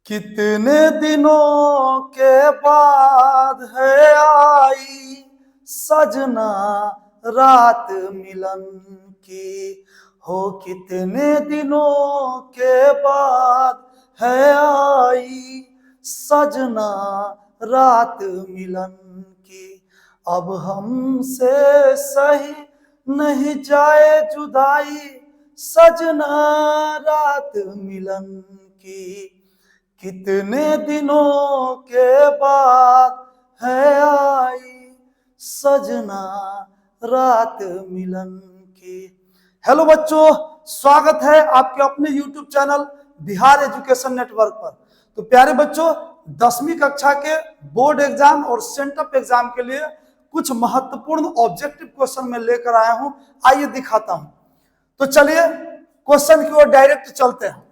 कितने दिनों के बाद है आई सजना रात मिलन की। हो कितने दिनों के बाद है आई सजना रात मिलन की। अब हमसे सही नहीं जाए जुदाई सजना रात मिलन की। कितने दिनों के बाद है आई सजना रात मिलन की। हेलो बच्चों, स्वागत है आपके अपने YouTube channel Bihar education network पर। तो प्यारे बच्चों, 10वीं कक्षा के बोर्ड एग्जाम और सेंटअप एग्जाम के लिए कुछ महत्वपूर्ण ऑब्जेक्टिव क्वेश्चन में लेकर आया हूं। आइए दिखाता हूं। तो चलिए क्वेश्चन की ओर डायरेक्ट चलते हैं।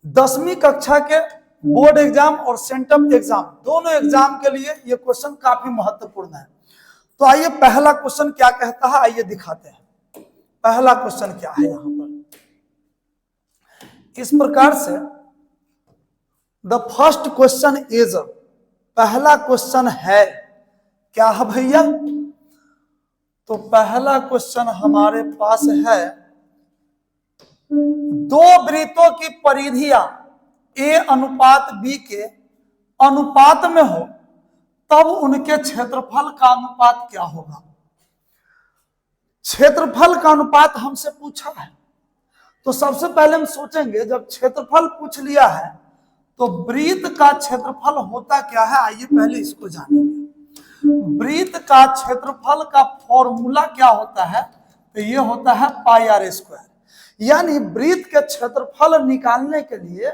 10वीं कक्षा के बोर्ड एग्जाम और सेंटअप एग्जाम दोनों एग्जाम के लिए यह क्वेश्चन काफी महत्वपूर्ण है। तो आइए पहला क्वेश्चन क्या कहता है, आइए दिखाते हैं। पहला क्वेश्चन क्या है यहां पर, इस प्रकार से द फर्स्ट क्वेश्चन इज, पहला क्वेश्चन है क्या है भैया? तो पहला क्वेश्चन हमारे पास है, दो वृत्तों की परिधियां ए अनुपात बी के अनुपात में हो तब उनके क्षेत्रफल का अनुपात क्या होगा? क्षेत्रफल का अनुपात हमसे पूछा है। तो सबसे पहले हम सोचेंगे, जब क्षेत्रफल पूछ लिया है तो वृत्त का क्षेत्रफल होता क्या है, आइए पहले इसको जानेंगे। वृत्त का क्षेत्रफल का फॉर्मूला क्या होता है? तो ये होता है पाई आर स्क्वायर। यानी वृत्त के क्षेत्रफल निकालने के लिए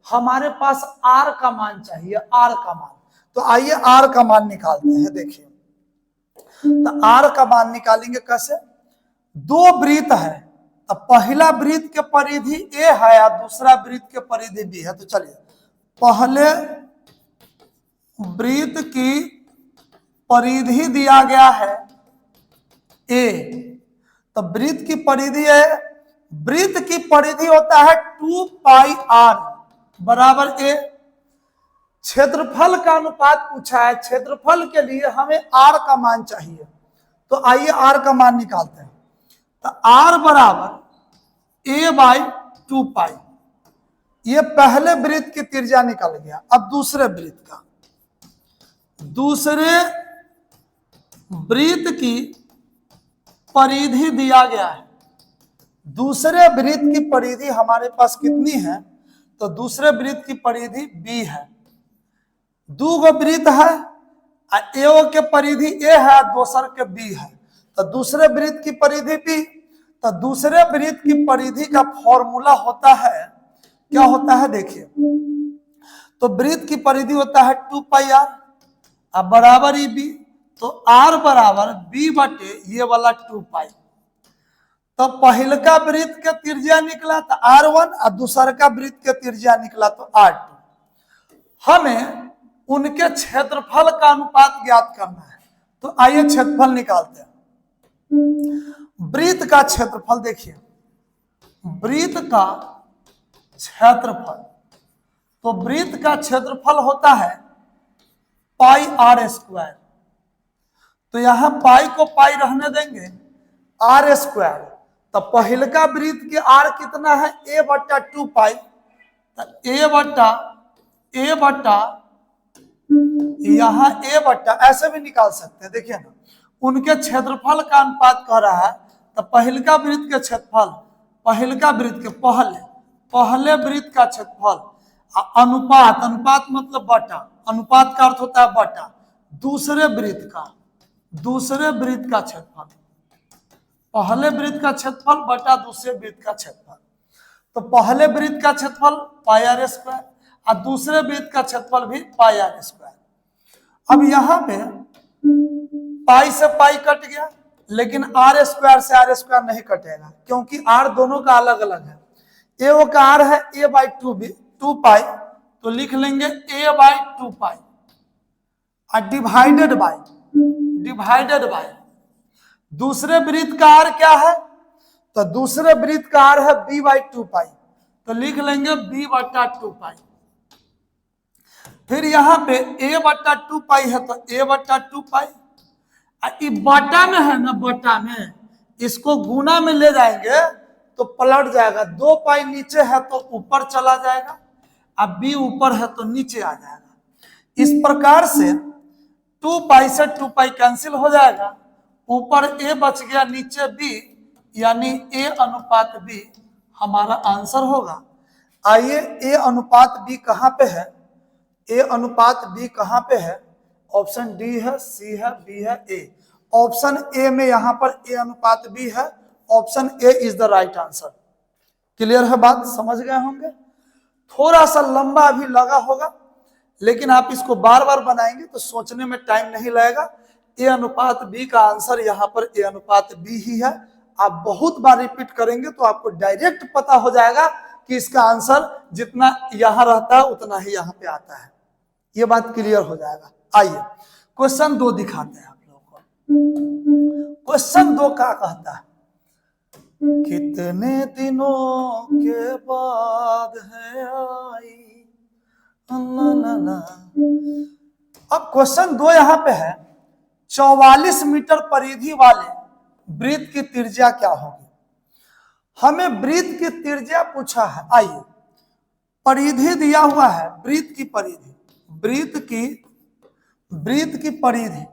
हमारे पास आर का मान चाहिए, आर का मान। तो आइए आर का मान निकालते हैं। देखिए, तो आर का मान निकालेंगे कैसे? दो वृत्त है, तो पहला वृत्त के परिधि ए है और दूसरा वृत्त के परिधि बी है। तो चलिए, पहले वृत्त की परिधि दिया गया है ए, तो वृत्त की परिधि है, वृत्त की परिधि होता है 2 पाई आर बराबर ए। क्षेत्रफल का अनुपात पूछा है, क्षेत्रफल के लिए हमें आर का मान चाहिए। तो आइए आर का मान निकालते हैं। तो आर बराबर ए बाई 2 पाई। ये पहले वृत्त की त्रिज्या निकल गया। अब दूसरे वृत्त का, दूसरे वृत्त की परिधि दिया गया है। दूसरे वृत्त की परिधि हमारे पास कितनी है? तो दूसरे वृत्त की परिधि बी है। दो गो वृत्त है, एगो के परिधि ए है, दूसर के बी है। तो दूसरे वृत्त की परिधि बी, तो दूसरे वृत्त की परिधि का फॉर्मूला होता है, क्या होता है देखिए। तो वृत्त की परिधि होता है 2 पाई आर अब बराबर ई बी। तो आर बराबर बी बटे ये वाला 2 पाई। तो पहलका वृत्त के त्रिज्या निकला तो R1 और दूसर का वृत्त के त्रिज्या निकला तो R2। हमें उनके क्षेत्रफल का अनुपात ज्ञात करना है। तो आइए क्षेत्रफल निकालते हैं। वृत्त का क्षेत्रफल देखिए, वृत्त का क्षेत्रफल, तो वृत्त का क्षेत्रफल होता है पाई आर स्क्वायर। तो यहां पाई को पाई रहने देंगे, आर स्क्वायर। तो पहलका वृत्त के आर कितना है? ए बट्टा 2 पाई। तो ए बट्टा यहां ए बट्टा, ऐसे भी निकाल सकते हैं। देखिए ना, उनके क्षेत्रफल का अनुपात कह रहा है। तो पहलका वृत्त के क्षेत्रफल, पहलका वृत्त के पहले वृत्त का क्षेत्रफल, अनुपात, अनुपात मतलब बटा, अनुपात का अर्थ होता है बटा, दूसरे वृत्त का क्षेत्रफल, पहले वृत्त का क्षेत्रफल बटा दूसरे वृत्त का क्षेत्रफल। तो पहले वृत्त का क्षेत्रफल पाई आर स्क्वायर और दूसरे वृत्त का क्षेत्रफल भी पाई आर स्क्वायर। अब यहां पे पाई से पाई कट गया, लेकिन आर स्क्वायर से आर स्क्वायर नहीं कटेगा, क्योंकि आर दोनों का अलग अलग है। ए का आर है ए बाई 2 पाई, तो लिख लेंगे ए बाई 2 पाई और डिवाइडेड बाय दूसरे वृत्त का आर क्या है? तो दूसरे वृत्त का आर है बी बाई 2 पाई, तो लिख लेंगे बी बटा 2 पाई। फिर यहाँ पे a बट्टा 2 पाई है तो a बट्टा 2 पाई, बटा में है ना, बटा में इसको गुना में ले जाएंगे तो पलट जाएगा, 2 पाई नीचे है तो ऊपर चला जाएगा, अब b ऊपर है तो नीचे आ जाएगा। इस प्रकार से 2 पाई से 2 पाई कैंसिल हो जाएगा, ऊपर a बच गया नीचे b, यानी a अनुपात b हमारा आंसर होगा। आइए a अनुपात b कहां पे है, a अनुपात b कहां पे है, ऑप्शन डी है, सी है, बी है, ए। ऑप्शन ए में यहां पर a अनुपात b है, option A is the right answer. Clear है बात, समझ गए होंगे। थोड़ा सा लंबा अभी लगा होगा, लेकिन आप इसको बार बार बनाएंगे तो सोचने में टाइम नहीं लगेगा। ए अनुपात बी का आंसर यहाँ पर ए अनुपात बी ही है। आप बहुत बार रिपीट करेंगे तो आपको डायरेक्ट पता हो जाएगा कि इसका आंसर जितना यहां रहता है उतना ही यहाँ पे आता है, ये बात क्लियर हो जाएगा। आइए क्वेश्चन 2 दिखाते हैं आप लोगों को। क्वेश्चन 2 क्या कहता है, कितने दिनों के बाद है आई, अब क्वेश्चन 2 यहां पे है, 44 मीटर परिधि वाले वृत्त की त्रिज्या क्या होगी। हमें वृत्त की त्रिज्या पूछा है। आइए परिधि दिया हुआ है, वृत्त की परिधि, वृत्त की परिधि,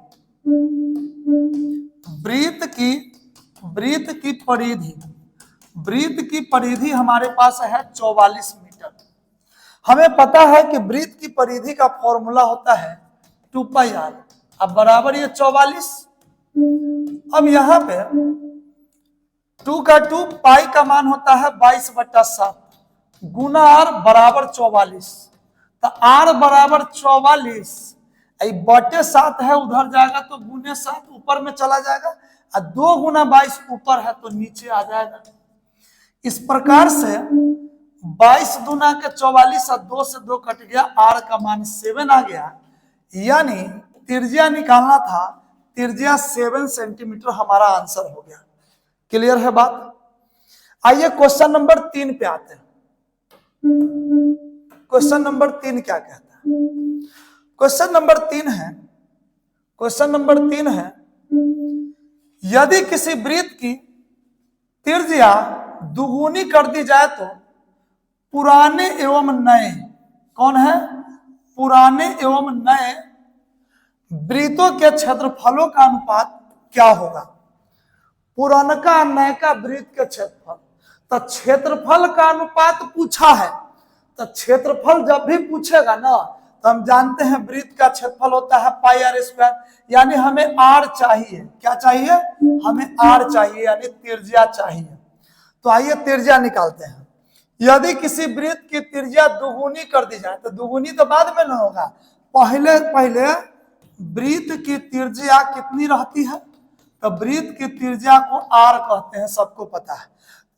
वृत्त की परिधि हमारे पास है 44 मीटर। हमें पता है कि वृत्त की परिधि का फॉर्मूला होता है 2 पाई आर, अब बराबर ये 44। अब यहाँ पे 2 का 2 पाई का मान होता है 22/7 गुना आर बराबर 44, तो आर बराबर 44, बटे 7 है उधर जाएगा तो गुने 7 ऊपर में चला जाएगा, और 2 गुना 22 ऊपर है तो नीचे आ जाएगा। इस प्रकार से 22 दूना के 44 और 2 से 2 कट गया, आर का मान 7 आ गया, यानी त्रिज्या निकालना था, त्रिज्या 7 सेंटीमीटर हमारा आंसर हो गया। क्लियर है बात। आइए क्वेश्चन नंबर 3 पे आते हैं। क्वेश्चन नंबर 3 क्या कहता है, क्वेश्चन नंबर 3 है, क्वेश्चन नंबर 3 है, यदि किसी वृत्त की त्रिज्या दुगुनी कर दी जाए तो पुराने एवं नए, कौन है, पुराने एवं नए वृत्तों के क्षेत्रफलों का अनुपात क्या होगा। पुरानका नयका वृत्त के क्षेत्रफल, तो क्षेत्रफल का अनुपात पूछा है, तो क्षेत्रफल जब भी पूछेगा ना तो हम जानते हैं वृत्त का क्षेत्रफल होता है पाई आर स्क्वायर, यानी हमें आर चाहिए, क्या चाहिए, हमें आर चाहिए, यानी त्रिज्या चाहिए। तो आइए त्रिज्या निकालते हैं। यदि किसी वृत्त की त्रिज्या दुगुनी कर दी जाए, तो दुगुनी तो बाद में ना होगा, पहले वृत्त की त्रिज्या कितनी रहती है, तो वृत्त की त्रिज्या को आर कहते हैं, सबको पता है।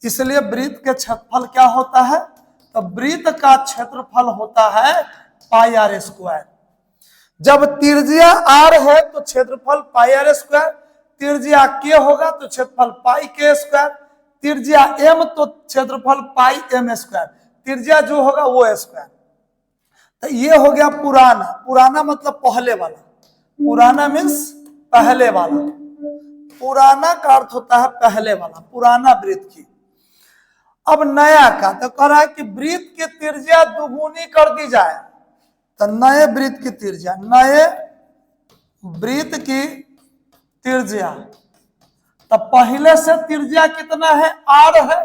इसलिए वृत्त के क्षेत्रफल क्या होता है, तो वृत्त का क्षेत्रफल होता है पाई आर स्क्वायर। जब त्रिज्या आर है तो क्षेत्रफल पाई आर स्क्वायर, त्रिज्या के होगा तो क्षेत्रफल पाई के स्क्वायर, त्रिज्या एम तो क्षेत्रफल पाई एम स्क्वायर, त्रिज्या जो होगा वो स्क्वायर। तो ये हो गया पुराना, पुराना मतलब पहले वाला, पुराना मीन्स पहले वाला, पुराना का अर्थ होता है पहले वाला, पुराना वृत्त की। अब नया का तो कह रहा है कि वृत्त की त्रिज्या दुगुनी कर दी जाए, तो नए वृत्त की त्रिज्या, नए वृत्त की त्रिज्या, तो पहले से त्रिज्या कितना है, आर है।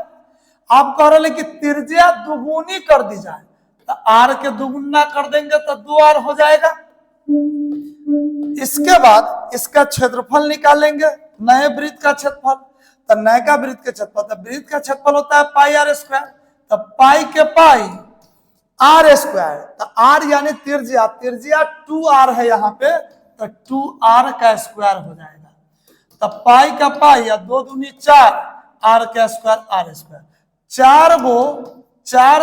आप कह रहे कि त्रिज्या दुगुनी कर दी जाए, तो आर के दुगुना कर देंगे तो 2r हो जाएगा। इसके बाद इसका क्षेत्रफल निकालेंगे, नए वृत्त का क्षेत्रफल, तो नए का वृत्त के क्षेत्रफल, तो वृत्त का क्षेत्रफल होता है पाई आर स्क्वायर, तो पाई के पाई आर स्क्वायर, तो आर यानी त्रिज्या, त्रिज्या 2r है यहाँ पे, तो 2r का स्क्वायर हो जाएगा। तो पाई का पाई या 2 दूनी 4, आर का स्क्वायर आर स्क्वायर, 4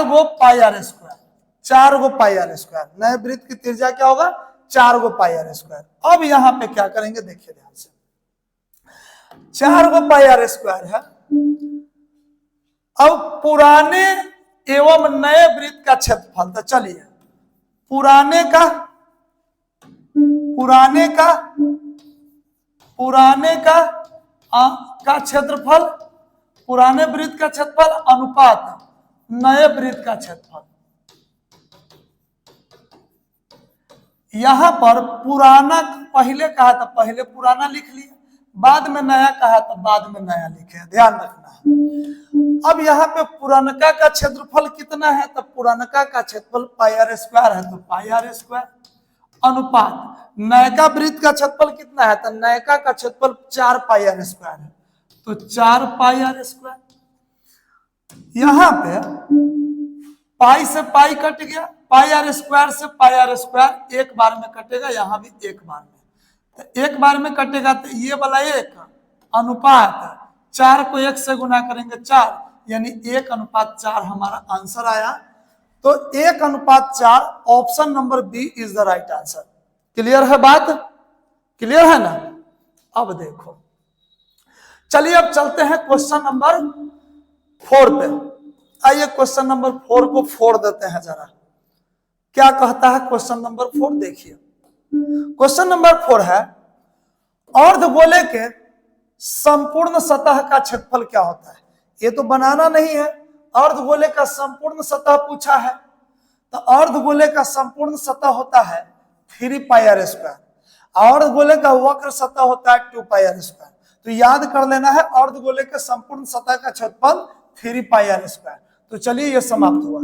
गो पाई आर स्क्वायर, 4 गो पाई आर स्क्वायर। नए वृत्त की त्रिज्या क्या होगा, 4 गो पाई आर स्क्वायर। अब यहाँ पे क्या करेंगे देखिए ध्यान से, 4 गो पाई आर स्क्वायर है। अब पुराने एवं नए वृत्त का क्षेत्रफल, तो चलिए पुराने का क्षेत्रफल, पुराने वृत्त का क्षेत्रफल अनुपात नए वृत्त का क्षेत्रफल। यहां पर पुराना पहले कहा था, पहले पुराना लिख लिया, बाद में नया कहा तो बाद में नया लिखे, ध्यान रखना है। अब यहाँ पे पुरानका का क्षेत्रफल कितना है, तो पुरानका का क्षेत्रफल पाई आर स्क्वायर है, तो पाई आर स्क्वायर अनुपात नयका वृत्त का क्षेत्रफल कितना है, तो नयका का क्षेत्रफल 4 पाई आर स्क्वायर है, तो 4 पाई आर स्क्वायर। यहाँ पे पाई से पाई कट गया, पाई आर स्क्वायर से पाई आर स्क्वायर एक बार में कटेगा, यहाँ भी एक बार में, तो एक बार में कटेगा, तो ये वाला एक अनुपात 4 को 1 से गुना करेंगे 4, यानी 1:4 हमारा आंसर आया। तो 1:4 option number B is the right answer. Clear है बात, क्लियर है ना। अब देखो, चलिए अब चलते हैं क्वेश्चन नंबर 4 पे। आइए क्वेश्चन नंबर 4 को फोड़ देते हैं जरा, क्या कहता है क्वेश्चन नंबर 4, देखिए। क्वेश्चन नंबर 4 है, अर्धगोले के संपूर्ण सतह का क्षेत्रफल क्या होता है। ये तो बनाना नहीं है, अर्धगोले का संपूर्ण सतह पूछा है, तो अर्धगोले का संपूर्ण सतह होता है 3 पाई आर स्क्वायर, अर्धगोले का वक्र सतह होता है 2 पाई आर स्क्वायर। तो याद कर लेना है, अर्धगोले के संपूर्ण सतह का क्षेत्रफल 3 पाई आर स्क्वायर। तो चलिए ये समाप्त हुआ।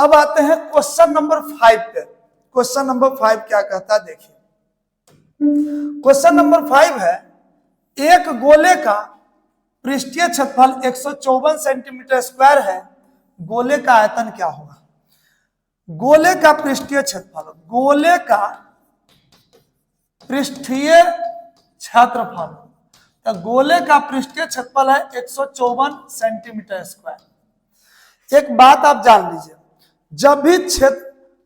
अब आते हैं क्वेश्चन नंबर 5 पे। क्वेश्चन नंबर 5 क्या कहता है, देखिए। क्वेश्चन नंबर 5 है, एक गोले का पृष्ठीय क्षेत्रफल 154 सेंटीमीटर स्क्वायर है, गोले का आयतन क्या होगा। गोले का पृष्ठीय क्षेत्रफल, गोले का पृष्ठीय क्षेत्रफल, तो गोले का पृष्ठीय क्षेत्रफल है 154 सेंटीमीटर स्क्वायर। एक बात आप जान लीजिए,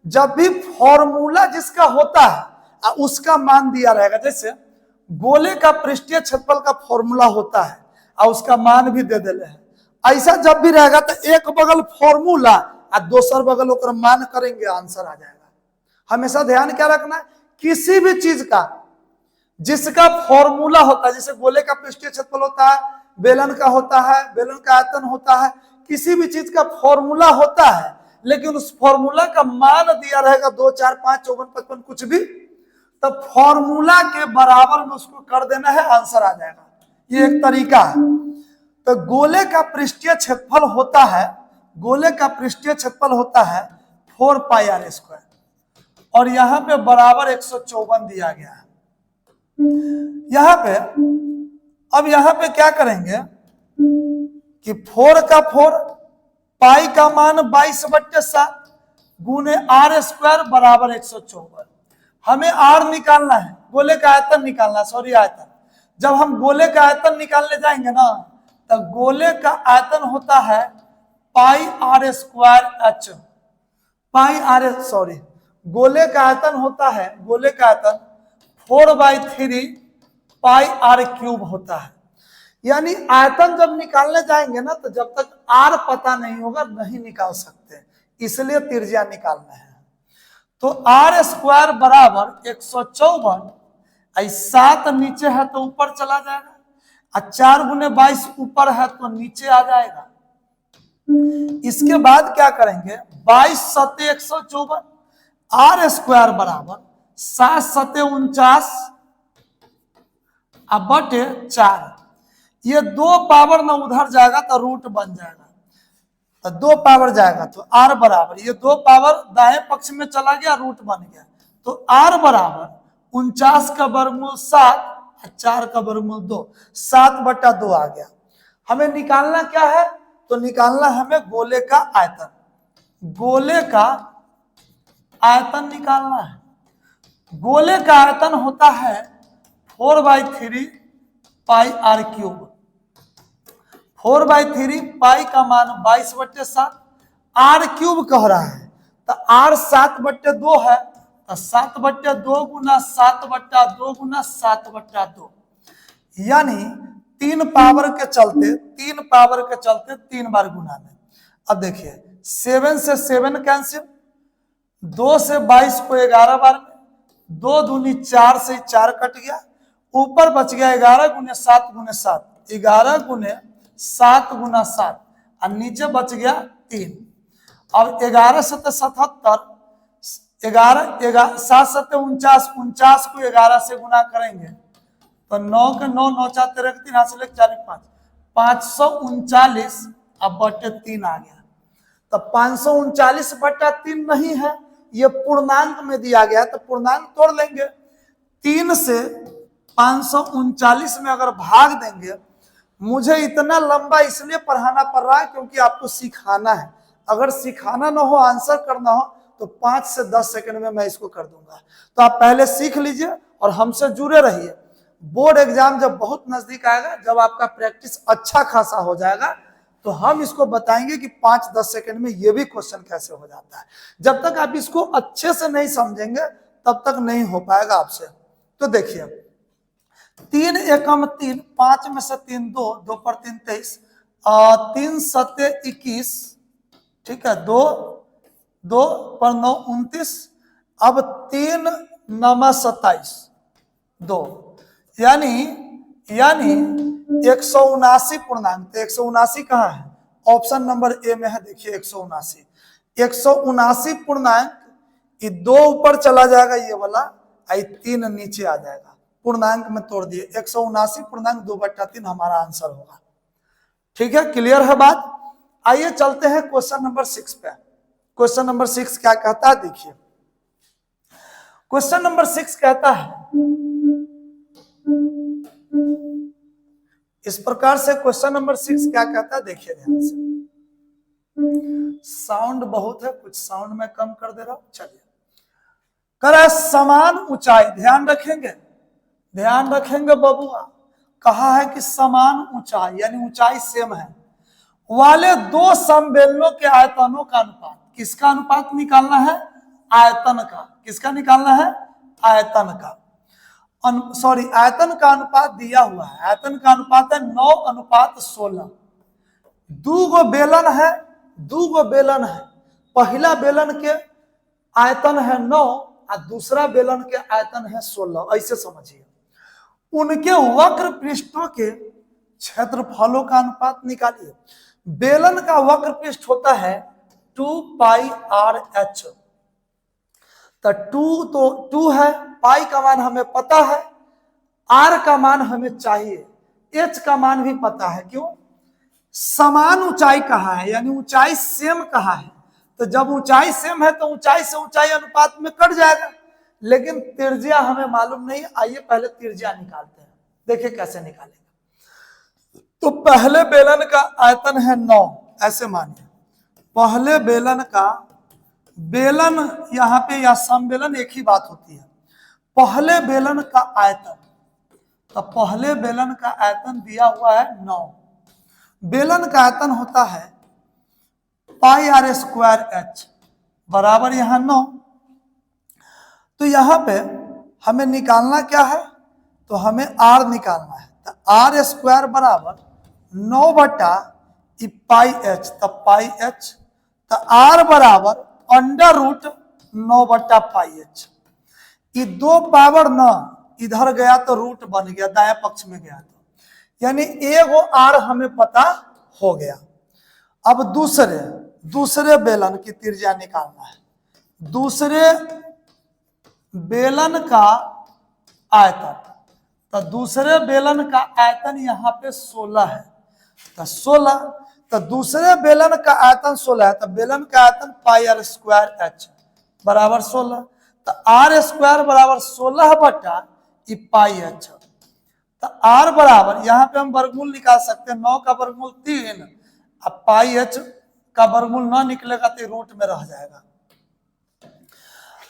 जब भी फॉर्मूला जिसका होता है उसका मान दिया रहेगा, जैसे गोले का पृष्ठीय क्षेत्रफल का फॉर्मूला होता है और उसका मान भी दे देले है, ऐसा जब भी रहेगा तो एक बगल फॉर्मूला और दूसर बगल ओकर मान करेंगे, आंसर आ जाएगा। हमेशा ध्यान क्या रखना है, किसी भी चीज का जिसका फॉर्मूला होता है, जैसे गोले का पृष्ठीय क्षेत्रफल होता है, बेलन का होता है, बेलन का आयतन होता है, किसी भी चीज का फॉर्मूला होता है, लेकिन उस फॉर्मूला का मान दिया रहेगा 2, 4, 5, 54, 55 कुछ भी, तब फॉर्मूला के बराबर में उसको कर देना है, आंसर आ जाएगा। ये एक तरीका है। तो गोले का पृष्ठीय क्षेत्रफल होता है, गोले का पृष्ठीय क्षेत्रफल होता है 4 पाई आर स्क्वायर, और यहाँ पे बराबर 154 दिया गया है। यहाँ पे अब यहाँ पे क्या करेंगे कि 4 का 4, पाई का मान 22/7 गुने आर स्क्वायर बराबर 154। हमें आर निकालना है, गोले का आयतन निकालना, सॉरी आयतन। जब हम गोले का आयतन निकालने जाएंगे ना, तो गोले का आयतन होता है pi are square H, pi R, sorry, गोले का आयतन होता है, गोले का आयतन 4/3 पाई आर क्यूब होता है। यानी आयतन जब निकालने जाएंगे ना, तो जब तक आर पता नहीं होगा नहीं निकाल सकते, इसलिए त्रिज्या निकालना है। तो आर स्क्वायर बराबर 154, 7 नीचे है तो ऊपर चला जाएगा, और 4 गुने 22 ऊपर है तो नीचे आ जाएगा। इसके बाद क्या करेंगे, 22 सते 154, आर स्क्वायर बराबर 7 सते 49 बटे 4। ये 2 पावर ना उधर जाएगा तो रूट बन जाएगा, तो 2 पावर जाएगा तो आर बराबर, ये 2 पावर दाएं पक्ष में चला गया, रूट बन गया, तो आर बराबर 49 का वर्गमूल 7, 4 का वर्गमूल 2, 7/2 आ गया। हमें निकालना क्या है, तो निकालना हमें गोले का आयतन, गोले का आयतन निकालना है। गोले का आयतन होता है 4/3 पाई आर क्यूब, 4/3 पाई का मान 22/7, आर क्यूब कह रहा है, तो आर 7/2 है, तो 7/2 गुना 7/2 गुना 7/2, यानी 3 पावर के चलते 3 बार गुना में। अब देखिए 7 से 7 कैंसिल, 2 से 22 को 11 बार में, 2 दूनी 4 से 4 कट गया, ऊपर बच गया 11 गुने 7 गुने 7, 11 गुने 7 गुना 7, और नीचे बच गया 3। अब 11 सत्ते 77, 11 7 सत्ते 49, 49 को 11 से गुना करेंगे तो 9 के 9, 9 4 13 3, हाथ से 4 5, 539 अब बटे 3 आ गया। तो 539 बटा 3 नहीं है, ये पूर्णांक में दिया गया, तो पूर्णांक तोड़ लेंगे। 3 से 539 में अगर भाग देंगे, मुझे इतना लंबा इसलिए पढ़ाना पड़ रहा है क्योंकि आपको सिखाना है। अगर सिखाना ना हो, आंसर करना हो, तो 5 से 10 सेकंड में मैं इसको कर दूंगा। तो आप पहले सीख लीजिए और हमसे जुड़े रहिए। बोर्ड एग्जाम जब बहुत नजदीक आएगा, जब आपका प्रैक्टिस अच्छा खासा हो जाएगा, तो हम इसको बताएंगे कि 5-10 सेकंड में ये भी क्वेश्चन कैसे हो जाता है। जब तक आप इसको अच्छे से नहीं समझेंगे तब तक नहीं हो पाएगा आपसे। तो देखिए, 3 एकम 3, 5 में से 3 2, 2 पर 3 23, 3 सत्ते 21, ठीक है, 2 2 पर 9 29, अब 3 9 27, 2 यानी 179 पूर्णांक। तो 179 कहाँ है? ऑप्शन नंबर ए में है, देखिए 179। 179 पूर्णांक, ये 2 ऊपर चला जाएगा ये वाला, 3 नीचे आ जाएगा, पूर्णांक में तोड़ दिए। 179 पूर्णांक 2/3 हमारा आंसर होगा। ठीक है, क्लियर है बात? आइए चलते हैं क्वेश्चन नंबर 6 पे। क्वेश्चन नंबर 6 क्या कहता है, देखिए। क्वेश्चन नंबर 6 कहता है, इस प्रकार से क्वेश्चन नंबर 6 क्या कहता है, देखिए ध्यान से। साउंड बहुत है, कुछ साउंड में कम कर दे रहा हूं। चलिए, कह समान ऊंचाई, ध्यान रखेंगे, ध्यान रखेंगे बबुआ। कहा है कि समान ऊंचाई यानी ऊंचाई सेम है वाले 2 समबेलनों के आयतनों का अनुपात। किसका अनुपात निकालना है? आयतन का। किसका निकालना है? आयतन का। सॉरी, आयतन का अनुपात दिया हुआ है। आयतन का अनुपात है 9:16। 2 गो बेलन है, 2 गो बेलन है। पहला बेलन के आयतन है 9 और दूसरा बेलन के आयतन है 16। ऐसे समझिए, उनके वक्र पृष्ठों के क्षेत्रफलों का अनुपात निकालिए। बेलन का वक्र पृष्ठ होता है 2πr/h। तो 2 है, पाई का मान हमें पता है, आर का मान हमें चाहिए, एच का मान भी पता है। क्यों? समान ऊंचाई कहा है, यानी ऊंचाई सेम कहा है। तो जब ऊंचाई सेम है तो ऊंचाई से ऊंचाई अनुपात में कट जाएगा, लेकिन त्रिज्या हमें मालूम नहीं। आइए पहले त्रिज्या निकालते हैं, देखिए कैसे निकालेंगे। तो पहले बेलन का आयतन है 9, ऐसे मानिए। पहले बेलन का, बेलन यहाँ पे या समबेलन एक ही बात होती है। पहले बेलन का आयतन, तो पहले बेलन का आयतन दिया हुआ है 9। बेलन का आयतन होता है πr² बराबर यहाँ 9। तो यहाँ पे हमें निकालना क्या है? तो हमें r निकालना है। तो r² बराबर 9/πh, तब πh। तो r बराबर √9/πh। ये 2 पावर 9 इधर गया तो रूट बन गया, दाएं पक्ष में गया तो, यानी एगो r हमें पता हो गया। अब दूसरे बेलन की त्रिज्या निकालना है। दूसरे बेलन का आयतन, तो दूसरे बेलन का आयतन यहाँ पे 16 है। तो 16, तो दूसरे बेलन का आयतन 16 है, तो बेलन का आयतन πr² बराबर 16। तो r² बराबर 16/πh। तो r बराबर, यहाँ पे हम वर्गमूल निकाल सकते हैं। 9 का वर्गमूल 3, अब πh का वर्गमूल 9 निकलेगा तो रूट में रह जाएगा।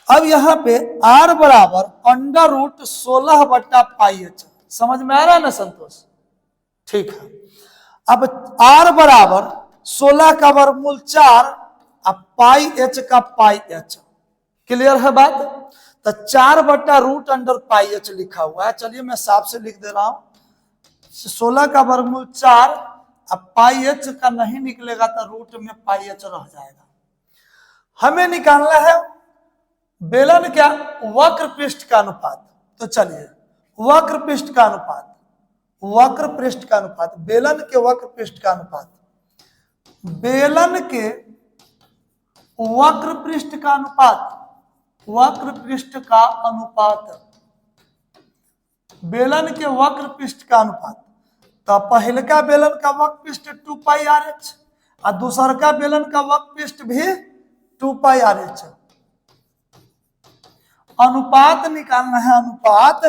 अब यहाँ पे r बराबर √16/πh। समझ में आ रहा है ना संतोष? ठीक है। अब r बराबर 16 का वर्गमूल 4, अब πh का πh। क्लियर है बात? तो 4/√πh लिखा हुआ है। चलिए मैं साफ से लिख दे रहा हूं। 16 का वर्गमूल 4, अब πh का नहीं निकलेगा तो रूट में πh रह जाएगा। हमें निकालना है बेलन क्या, वक्र पृष्ठ का अनुपात। तो चलिए वक्र पृष्ठ का अनुपात, वक्र पृष्ठ का अनुपात, बेलन के वक्र पृष्ठ का अनुपात, बेलन के वक्र पृष्ठ का अनुपात, वक्र पृष्ठ का अनुपात, बेलन के वक्र पृष्ठ का अनुपात। तो पहले का बेलन का वक्र पृष्ठ 2 पाई आर एच और दूसरा का बेलन का वक्र पृष्ठ भी 2 पाई आर एच। अनुपात निकालना है, अनुपात,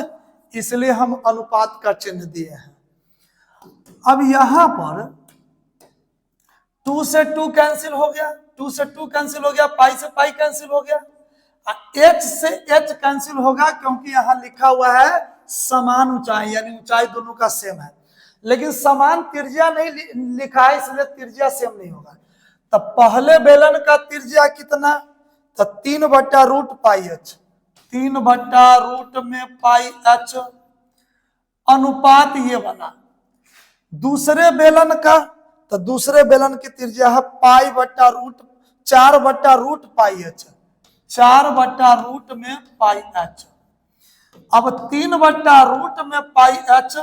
इसलिए हम अनुपात का चिन्ह दिए हैं। अब यहां पर 2 से 2 कैंसिल हो गया, 2 से 2 कैंसिल हो गया, पाई से पाई कैंसिल हो गया, h से h कैंसिल होगा क्योंकि यहां लिखा हुआ है समान ऊंचाई, यानी ऊंचाई दोनों का सेम है, लेकिन समान त्रिज्या नहीं लिखा है, इसलिए त्रिज्या सेम नहीं होगा। तब पहले बेलन का त्रिज्या कितना, तो 3/√πh, 3/रूट में पाई एच, अनुपात ये बना। दूसरे बेलन का, तो दूसरे बेलन की त्रिज्या है π/4/√πh, 4/रूट में पाई एच। अब 3/रूट में पाई एच,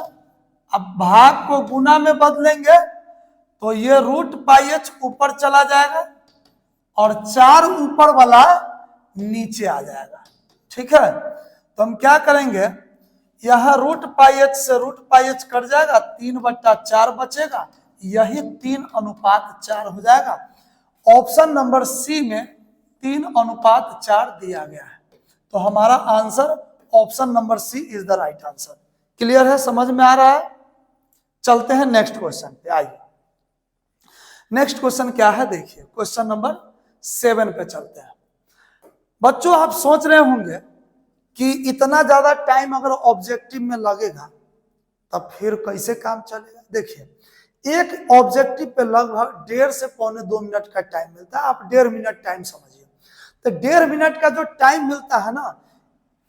अब भाग को गुना में बदलेंगे तो ये √πh ऊपर चला जाएगा और 4 ऊपर वाला नीचे आ जाएगा। ठीक है, तो हम क्या करेंगे, यह √πh से √πh कट जाएगा, 3/4 बचेगा, यही 3:4 हो जाएगा। ऑप्शन नंबर सी में 3:4 दिया गया है, तो हमारा answer option number C is the right answer. Clear है, समझ में आ रहा है? चलते हैं नेक्स्ट क्वेश्चन पे। आइए नेक्स्ट क्वेश्चन क्या है, देखिए क्वेश्चन नंबर 7 पे चलते हैं। बच्चों आप सोच रहे होंगे कि इतना ज्यादा टाइम अगर ऑब्जेक्टिव में लगेगा तब फिर कैसे काम चलेगा। देखिए एक ऑब्जेक्टिव पे लगभग 1.5 से 1.25 मिनट का टाइम मिलता है, आप 1.5 मिनट टाइम समझिए। तो 1.5 मिनट का जो टाइम मिलता है ना,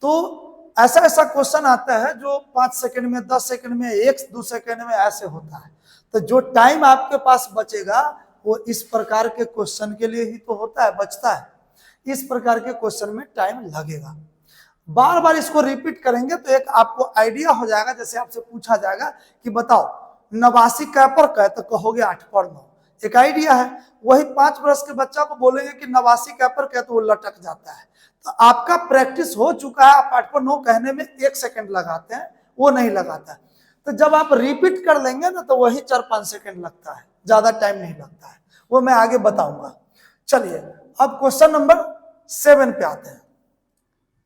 तो ऐसा ऐसा क्वेश्चन आता है जो 5 सेकंड में, 10 सेकंड में, 1-2 सेकंड में ऐसे होता है। तो जो टाइम आपके पास बचेगा वो इस प्रकार के क्वेश्चन के लिए ही तो होता है, बचता है। इस प्रकार के क्वेश्चन में टाइम लगेगा। बार बार इसको रिपीट करेंगे तो एक आपको आइडिया हो जाएगा। जैसे आपसे पूछा जाएगा कि बताओ 89 कै पर कै, तो कहोगे 8 पर 9, एक आइडिया है। वही 5 वर्ष के बच्चा को बोलेंगे कि 89 कै पर कै, तो वो लटक जाता है। तो आपका प्रैक्टिस हो चुका है, आप 8 पर 9 कहने में 1 सेकंड लगाते हैं, वो नहीं लगाता है। तो जब आप रिपीट कर लेंगे ना तो वही 4-5 सेकंड लगता है, ज्यादा टाइम नहीं लगता है, वो मैं आगे बताऊंगा। चलिए अब क्वेश्चन नंबर 7 पे आते हैं।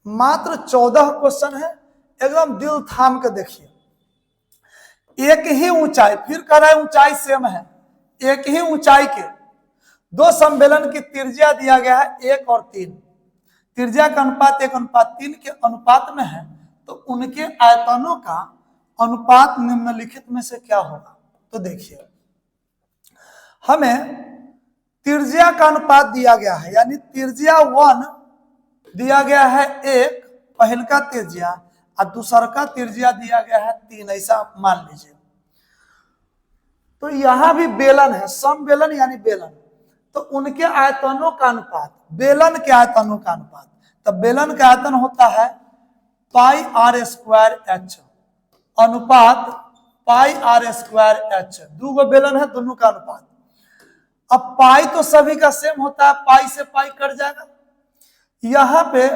मात्र 14 क्वेश्चन है, एकदम दिल थाम के देखिए। एक ही ऊंचाई, फिर कह रहा है ऊंचाई सेम है, एक ही ऊंचाई के 2 समबेलन की त्रिज्या दिया गया है 1 और 3, त्रिज्या का अनुपात 1:3 के अनुपात में है, तो उनके आयतनों का अनुपात निम्नलिखित में से क्या होगा। तो देखिए हमें त्रिज्या का अनुपात दिया गया है, यानी त्रिज्या 1 दिया गया है 1, पहल का त्रिज्या, और दूसरा का त्रिज्या दिया गया है 3, ऐसा मान लीजिए। तो यहां भी बेलन है, सम बेलन यानी बेलन, तो उनके आयतनों का अनुपात, बेलन के आयतनों का अनुपात, तब बेलन का आयतन होता है πr² अनुपात πr²। 2 गो बेलन है, दोनों का अनुपात। अब पाई तो सभी का सेम होता है, पाई से पाई कट जाएगा। यहां पे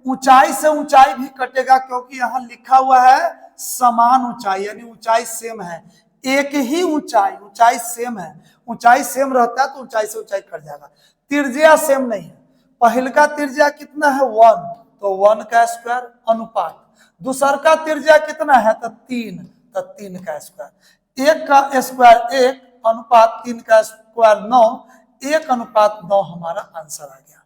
ऊंचाई से ऊंचाई भी कटेगा, क्योंकि यहां लिखा हुआ है समान ऊंचाई, यानी ऊंचाई सेम है, एक ही ऊंचाई, ऊंचाई सेम है। ऊंचाई सेम रहता है तो ऊंचाई से ऊंचाई कट जाएगा। त्रिज्या सेम नहीं है, पहल का त्रिज्या कितना है 1, तो 1 का स्क्वायर अनुपात, दूसरा का त्रिज्या कितना है तो 3, तो 3 का स्क्वायर, 1 का स्क्वायर 1 अनुपात 3 का स्क्वायर 9, 1:9 हमारा आंसर आ गया।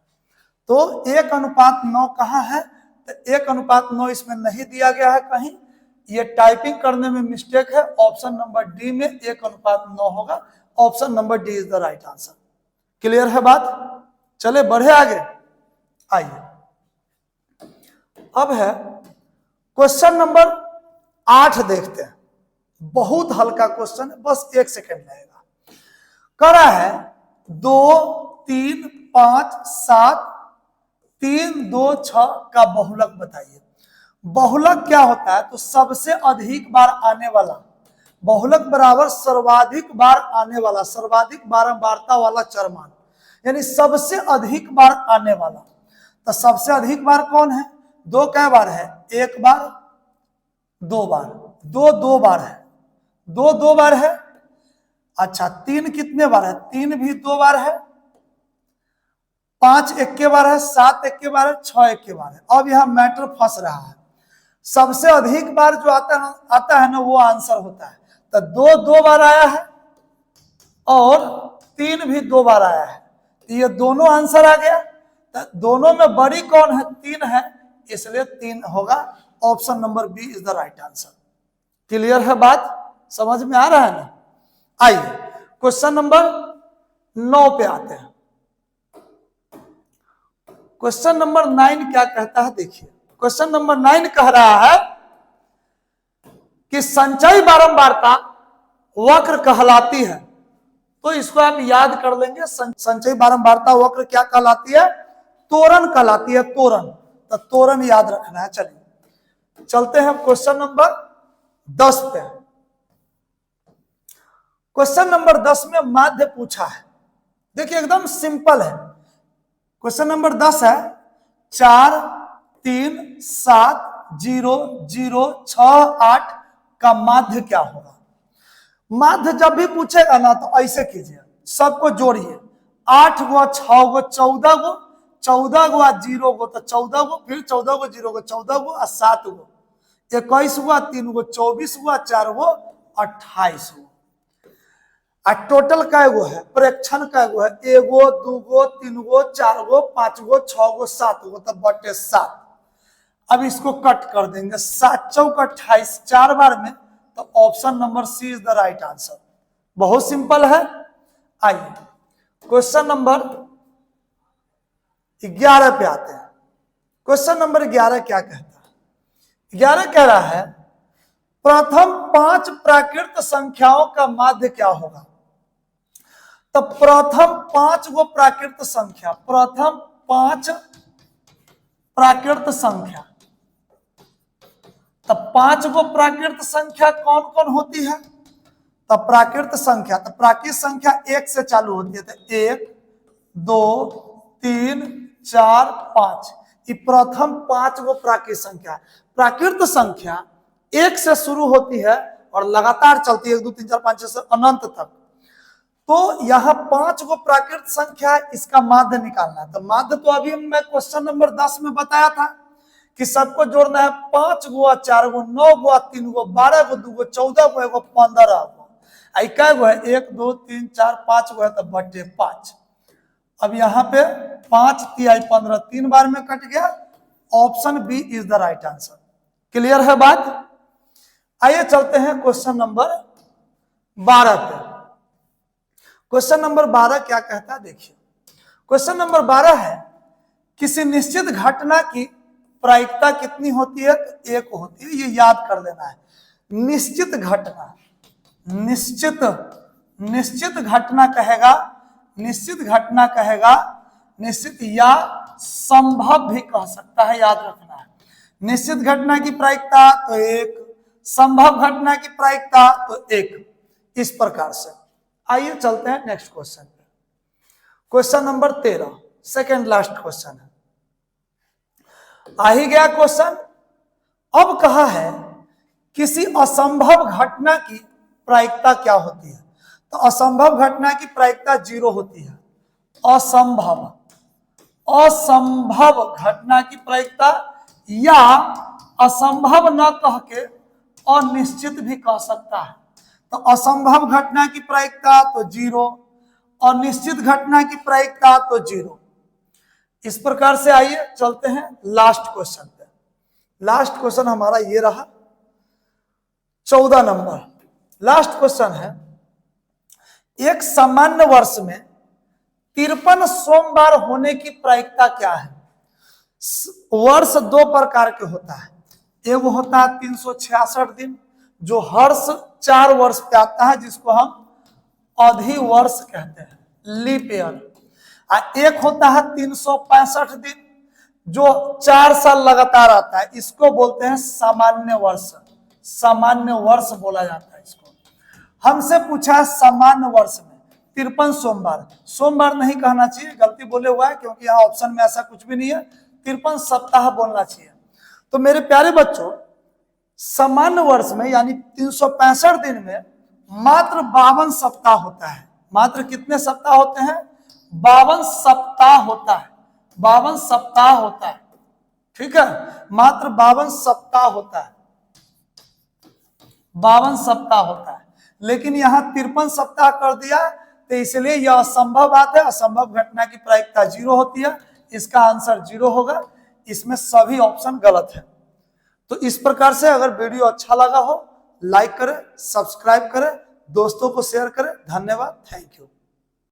तो 1:9 कहाँ है, तो 1:9 इसमें नहीं दिया गया है कहीं, ये टाइपिंग करने में मिस्टेक है। ऑप्शन नंबर डी में 1:9 होगा, option number D is the right answer. Clear है बात? चले बढ़े आगे। आइए अब है क्वेश्चन नंबर 8 देखते हैं। बहुत हल्का क्वेश्चन है, बस 1 सेकंड लगेगा। करा है 2, 3, 5, 7, 3 2 6 का बहुलक बताइए। बहुलक क्या होता है? तो सबसे अधिक बार आने वाला, बहुलक बराबर सर्वाधिक बार आने वाला, सर्वाधिक बारंबारता वाला चरमान, यानी सबसे अधिक बार आने वाला। तो सबसे अधिक बार कौन है? दो कै बार है? एक बार, दो बार, दो बार है, दो बार है। अच्छा, 3 कितने बार है? 3 भी 2 बार है, 5 एक के बार है, 7 एक के बार है, 6 एक के बार है। अब यह मैटर फंस रहा है, सबसे अधिक बार जो आता है ना वो आंसर होता है। तो 2 बार आया है और 3 भी 2 बार आया है, तो ये दोनों आंसर आ गया। तो दोनों में बड़ी कौन है? 3 है, इसलिए 3 होगा। Option number B is the right answer. Clear है बात? समझ में आ रहा है ना? आइए क्वेश्चन नंबर 9 पे आते हैं। क्वेश्चन नंबर 9 क्या कहता है देखिए। क्वेश्चन नंबर 9 कह रहा है कि संचयी बारंबारता वक्र कहलाती है। तो इसको आप याद कर लेंगे, संचयी बारंबारता वक्र क्या कहलाती है? त्वरण कहलाती है, त्वरण। तो त्वरण याद रखना है। चलिए चलते हैं क्वेश्चन नंबर 10 पे। क्वेश्चन नंबर 10 में माध्य पूछा है। देखिए एकदम सिंपल है। क्वेश्चन नंबर 10 है 4 3 7 0 0 6 8 का माध्य क्या होगा? माध्य जब भी पूछेगा ना तो ऐसे कीजिए, सबको जोड़िए। 8 गो 6 गो 14 गो, 14 गो 0 गो तो 14 गो, फिर 14 गो 0 गो 14 गो और 7 गो 21 हुआ, 3 गो 24 हुआ, 4 गो 28 हुआ। और टोटल कै गो है? प्रेक्षण कै गो है? 1 गो 2 गो 3 गो 4 गो 5 गो 6 गो 7 गो, तो बटे 7। अब इसको कट कर देंगे, 7 चौक 28, 4 बार में, तो option number C is the right answer. बहुत सिंपल है। आइए क्वेश्चन नंबर 11 पे आते हैं। क्वेश्चन नंबर 11 क्या कहता है? 11 कह रहा है प्रथम 5 प्राकृत संख्याओं का माध्य क्या होगा? तो प्रथम 5 गो प्राकृत संख्या, प्रथम 5 प्राकृत संख्या, तो 5 गो प्राकृत संख्या कौन कौन होती है? तो प्राकृत संख्या, तो प्राकृत संख्या 1 से चालू होती है। तो 1 2 3 4 5, ये प्रथम 5 गो प्राकृत संख्या। प्राकृत संख्या 1 से शुरू होती है और लगातार चलती है 1 2 3 4 5 6 से अनंत तक। तो यहाँ 5 गो प्राकृत संख्या, इसका माध्य निकालना है। तो माध्य तो अभी मैं क्वेश्चन नंबर 10 में बताया था कि सबको जोड़ना है। 5 गो 4 गो 9 गो 3 गो 12 गो 2 गो 14 गो 1 गो 15 गो, कै गो है? 1 2 3 4 5 गो है, तो बटे 5। अब यहाँ पे 5 3 15, 3 बार में कट गया। Option B is the right answer. Clear है बात? आइए चलते हैं क्वेश्चन नंबर 12 पे। क्वेश्चन नंबर 12 क्या कहता है देखिए। क्वेश्चन नंबर 12 है किसी निश्चित घटना की प्रायिकता कितनी होती है? तो 1 होती है। ये याद कर लेना है। निश्चित घटना, निश्चित घटना कहेगा, निश्चित घटना कहेगा, निश्चित या संभव भी कह सकता है, याद रखना है। निश्चित घटना की प्रायिकता तो 1, संभव घटना की प्रायिकता तो 1, इस प्रकार से। आइए चलते हैं नेक्स्ट क्वेश्चन पे। Question number 13, second last question है। आ ही गया क्वेश्चन। अब कहा है किसी असंभव घटना की प्रायिकता क्या होती है? तो असंभव घटना की प्रायिकता 0 होती है। असंभव घटना की प्रायिकता, या असंभव न कह के अनिश्चित भी कह सकता है। तो असंभव घटना की प्रायिकता तो 0, अनिश्चित घटना की प्रायिकता तो 0। इस प्रकार से आइए चलते हैं लास्ट क्वेश्चन पे। लास्ट क्वेश्चन हमारा ये रहा 14 नंबर। लास्ट क्वेश्चन है एक सामान्य वर्ष में 53 सोमवार होने की प्रायिकता क्या है? वर्ष 2 प्रकार के होता है। एक होता है 366 दिन, जो हर्ष 4 वर्ष पे आता है, जिसको हम अधिवर्ष कहते हैं, लीप ईयर। एक होता है 365 दिन, जो 4 साल लगातार आता है इसको बोलते हैं सामान्य वर्ष। सामान्य वर्ष बोला जाता है इसको। हमसे पूछा है सामान्य वर्ष में 53 सोमवार, सोमवार नहीं कहना चाहिए, गलती बोले हुआ है क्योंकि यहाँ ऑप्शन में ऐसा कुछ भी नहीं है, 53 सप्ताह बोलना चाहिए। तो मेरे प्यारे बच्चों, सामान्य वर्ष में यानी 365 दिन में मात्र 52 सप्ताह होता है। मात्र कितने सप्ताह होते हैं? 52 सप्ताह होता है। 52 सप्ताह होता है, ठीक है, मात्र 52 सप्ताह होता है, 52 सप्ताह होता है। लेकिन यहां 53 सप्ताह कर दिया तो इसलिए यह असंभव बात है। असंभव घटना की प्रायिकता 0 होती है, इसका आंसर 0 होगा। इसमें सभी ऑप्शन गलत है। तो इस प्रकार से अगर वीडियो अच्छा लगा हो लाइक करें, सब्सक्राइब करें, दोस्तों को शेयर करें। धन्यवाद, थैंक यू।